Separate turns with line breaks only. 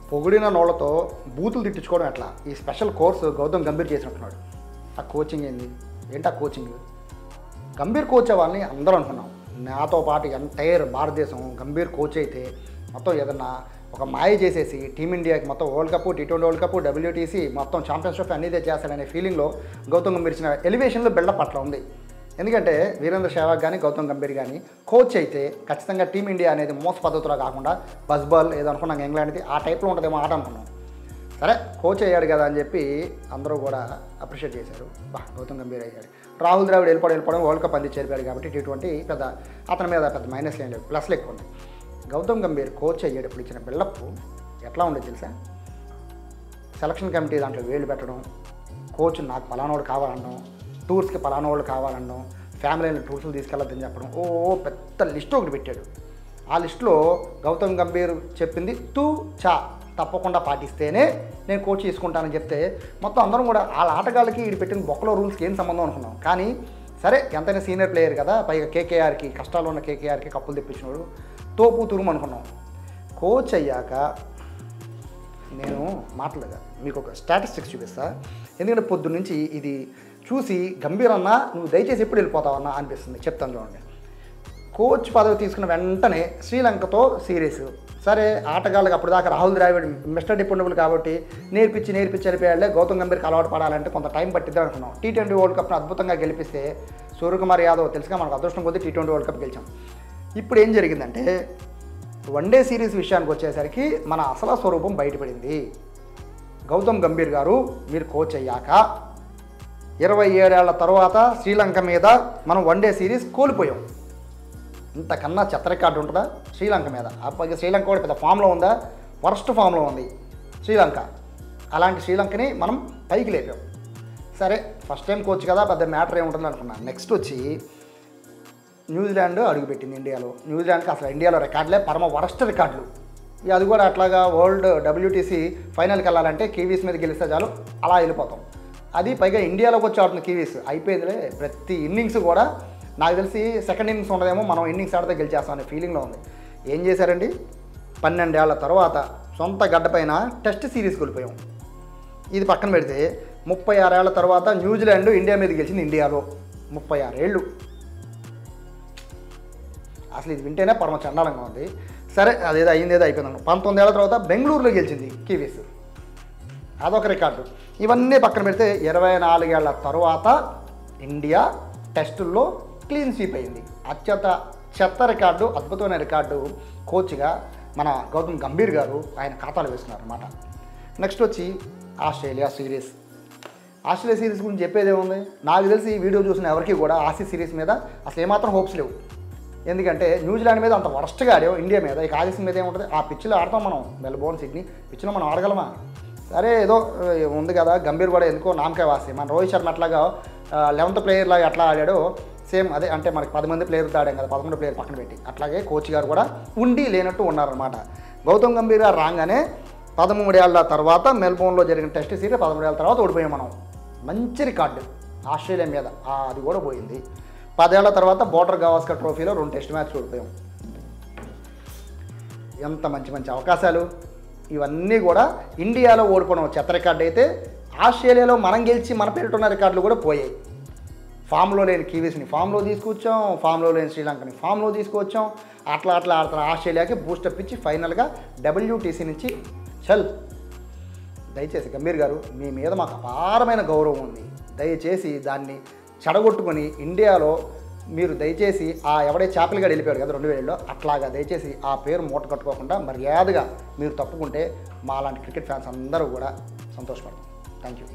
పొగిడిన నోళ్ళతో బూతులు తిట్టించుకోవడం ఎట్లా? ఈ స్పెషల్ కోర్సు గౌతమ్ గంభీర్ చేసినట్టున్నాడు. ఆ కోచింగ్ ఏంటి ఆ కోచింగ్? గంభీర్ కోచ్ అవ్వాలని అందరూ అనుకున్నాం. నాతో పాటు ఎంటైర్ భారతదేశం గంభీర్ కోచ్ అయితే మొత్తం ఏదన్నా ఒక మాయ చేసేసి టీమిండియాకి మొత్తం world cup, T20 world cup, WTC మొత్తం ఛాంపియన్షిప్ అన్నీదే చేస్తాడనే ఫీలింగ్లో గౌతమ్ గంభీర్ ఇచ్చిన ఎలివేషన్లో బిల్డప్ అట్లా ఉంది. ఎందుకంటే వీరేంద్ర సెహ్వాగ్ కానీ గౌతమ్ గంభీర్ కానీ కోచ్ అయితే ఖచ్చితంగా టీమిండియా అనేది మోస పద్ధతిలో కాకుండా బస్బాల్ ఏదో అనుకున్నాం ఇంగ్లాండ్ది ఆ టైప్లో ఉంటుందేమో ఆట అనుకున్నాం. సరే కోచ్ అయ్యాడు కదా అని చెప్పి అందరూ కూడా అప్రిషియేట్ చేశారు. గౌతమ్ గంభీర్ అయ్యాడు. రాహుల్ ద్రావిడ్ వెళ్ళిపోవడం వరల్డ్ కప్ అంది చేరిపాడు కాబట్టి T20 పెద్ద అతని మీద పెద్ద మైనస్లు ఏం లేవు, ప్లస్లు ఎక్కువ ఉన్నాయి. గౌతమ్ గంభీర్ కోచ్ అయ్యేటప్పుడు ఇచ్చిన బిల్డప్ ఎట్లా ఉండేది తెలుసా? సెలక్షన్ కమిటీ దాంట్లో వేలు పెట్టడం, కోచ్ నాకు పలానోడు కావాలనడం, టూర్స్కి పలానోళ్ళు కావాలనడం, ఫ్యామిలీని టూర్స్కి తీసుకెళ్ళొద్దని చెప్పడం, పెద్ద లిస్ట్ ఒకటి పెట్టాడు. ఆ లిస్టులో గౌతమ్ గంభీర్ చెప్పింది చా తప్పకుండా పాటిస్తేనే నేను కోచ్ తీసుకుంటానని చెప్తే మొత్తం అందరం కూడా వాళ్ళ ఆటగాళ్ళకి వీడు పెట్టిన బొక్కలో రూల్స్కి ఏం సంబంధం అనుకున్నాం. కానీ సరే ఎంతైనా సీనియర్ ప్లేయర్ కదా, పైగా KKRకి కష్టాలు ఉన్న KKRకి కప్పులు తెప్పించినాడు, తోపు తురుము అనుకున్నాం. కోచ్ అయ్యాక నేను మాట్లాడగా మీకు ఒక స్టాటిస్టిక్స్ చూపిస్తా. ఎందుకంటే పొద్దున్నుంచి ఇది చూసి గంభీర్ అన్న నువ్వు దయచేసి ఎప్పుడు వెళ్ళిపోతావన్నా అనిపిస్తుంది. చెప్తాను చూడండి. కోచ్ పదవి తీసుకున్న వెంటనే శ్రీలంకతో సిరీస్. సరే ఆటగాళ్ళకి అప్పుడు దాకా రాహుల్ ద్రావిడ్ మిస్టర్ డిపెండబుల్ కాబట్టి నేర్పించి వెళ్ళిపోయాడే. గౌతమ్ గంభీర్కి అలవాటు పడాలంటే కొంత టైం పట్టిద్దాం అనుకున్నాం. T20 వరల్డ్ కప్ను అద్భుతంగా గెలిపిస్తే సూర్యకుమార్ యాదవ్ తెలుసుగా మనకు అదృష్టం కొద్దీ T20 వరల్డ్ కప్ గెలిచాం. ఇప్పుడు ఏం జరిగిందంటే వన్డే సిరీస్ విషయానికి వచ్చేసరికి మన అసలు స్వరూపం బయటపడింది. గౌతమ్ గంభీర్ గారు మీరు కోచ్ అయ్యాక 27 ఏళ్ల తర్వాత శ్రీలంక మీద మనం వన్డే సిరీస్ కోల్పోయాం. ఇంతకన్నా చెత్త రికార్డు ఉంటుందా శ్రీలంక మీద? అప్పటికి శ్రీలంక కూడా పెద్ద ఫామ్లో ఉందా? వరస్ట్ ఫామ్లో ఉంది శ్రీలంక. అలాంటి శ్రీలంకని మనం పైకి లేపాం. సరే ఫస్ట్ టైం కోచ్ కదా పెద్ద మ్యాటర్ ఏముంటుంది అనుకున్నాను. నెక్స్ట్ వచ్చి న్యూజిలాండ్ అడుగుపెట్టింది ఇండియాలో. న్యూజిలాండ్కి అసలు ఇండియాలో రికార్డులే పరమ వరస్ట్ రికార్డులు. అది కూడా అట్లాగా వరల్డ్ WTC ఫైనల్కి వెళ్ళాలంటే కివీస్ మీద గెలిస్తే చాలు అలా వెళ్ళిపోతాం. అది పైగా ఇండియాలోకి వచ్చి ఆడుతుంది కివీస్. అయిపోయిందిలే ప్రతి ఇన్నింగ్స్ కూడా నాకు తెలిసి సెకండ్ ఇన్నింగ్స్ ఉండదేమో మనం ఇన్నింగ్స్ ఆడితే గెలిచేస్తాం అనే ఫీలింగ్లో ఉంది. ఏం చేశారండి? 12 ఏళ్ల తర్వాత సొంత గడ్డపైన టెస్ట్ సిరీస్ కోల్పోయాం. ఇది పక్కన పెడితే 36 ఏళ్ల తర్వాత న్యూజిలాండ్ ఇండియా మీద గెలిచింది. ఇండియాలో 36 ఏళ్ళు. అసలు ఇది వింటేనే పరమ చండాలంగా ఉంది. సరే అదేదో అయిపోయింది. 19 ఏళ్ల తర్వాత బెంగళూరులో గెలిచింది కివీస్. అదొక రికార్డు. ఇవన్నీ పక్కన పెడితే 24 ఏళ్ల తర్వాత ఇండియా టెస్టుల్లో క్లీన్ స్వీప్ అయింది. అత్యంత చెత్త రికార్డు, అద్భుతమైన రికార్డు కోచ్గా మన గౌతమ్ గంభీర్ గారు ఆయన ఖాతాలో వేసుకున్నారు అన్నమాట. నెక్స్ట్ వచ్చి ఆస్ట్రేలియా సిరీస్. ఆస్ట్రేలియా సిరీస్ గురించి చెప్పేది ఏముంది? నాకు తెలిసి ఈ వీడియో చూసిన ఎవరికి కూడా ఆసీ సిరీస్ మీద అసలు ఏమాత్రం హోప్స్ లేవు. ఎందుకంటే న్యూజిలాండ్ మీద అంత వరస్ట్గా ఆడావు, ఇండియా మీద. ఇక ఆసీ మీద ఏముంటుంది? ఆ పిచ్చిలో ఆడతాం మనం, మెల్బోర్న్, సిడ్నీ పిచ్చిలో మనం ఆడగలమా? సరే ఏదో ఉంది కదా, గంభీర్ కూడా ఎందుకో నామకే వాసి. మన రోహిత్ శర్మ అట్లాగా 11th ప్లేయర్ లాగా ఎట్లా ఆడాడో సేమ్ అదే. అంటే మనకి 10 మంది ప్లేయర్తో ఆడాం కదా, 11 ప్లేయర్ పక్కన పెట్టి. అట్లాగే కోచ్ గారు కూడా ఉండి లేనట్టు ఉన్నారనమాట. గౌతమ్ గంభీర్ గారు రాగానే 13 ఏళ్ల తర్వాత మెల్బోర్న్లో జరిగిన టెస్ట్ సిరీస్ 13 ఏళ్ల తర్వాత ఓడిపోయాం మనం. మంచి రికార్డు ఆస్ట్రేలియా మీద, అది కూడా పోయింది. 10 ఏళ్ల తర్వాత బోర్డర్ గవాస్కర్ ట్రోఫీలో 2 టెస్ట్ మ్యాచ్లు ఓడిపోయాం. ఎంత మంచి అవకాశాలు. ఇవన్నీ కూడా ఇండియాలో ఓడిపోవడం చెత్త రికార్డు అయితే, ఆస్ట్రేలియాలో మనం గెలిచి మన పేరుటున్న రికార్డులు కూడా పోయాయి. ఫామ్లో లేని కివీస్ని ఫామ్లో తీసుకొచ్చాం, ఫామ్లో లేని శ్రీలంకని ఫామ్లో తీసుకొచ్చాం. అట్లా ఆడుతున్న ఆస్ట్రేలియాకి బూస్టప్ ఇచ్చి ఫైనల్గా WTC నుంచి చల్. దయచేసి గంభీర్ గారు మీ మీద మాకు అపారమైన గౌరవం ఉంది. దయచేసి దాన్ని చెడగొట్టుకొని ఇండియాలో మీరు దయచేసి ఎవడే చాపిల్గా వెళ్ళిపోయాడు కదా 2000లో, అట్లాగా దయచేసి ఆ పేరు మూట కట్టుకోకుండా మర్యాదగా మీరు తప్పుకుంటే మా లాంటి క్రికెట్ ఫ్యాన్స్ అందరూ కూడా సంతోషపడతాం. Thank you.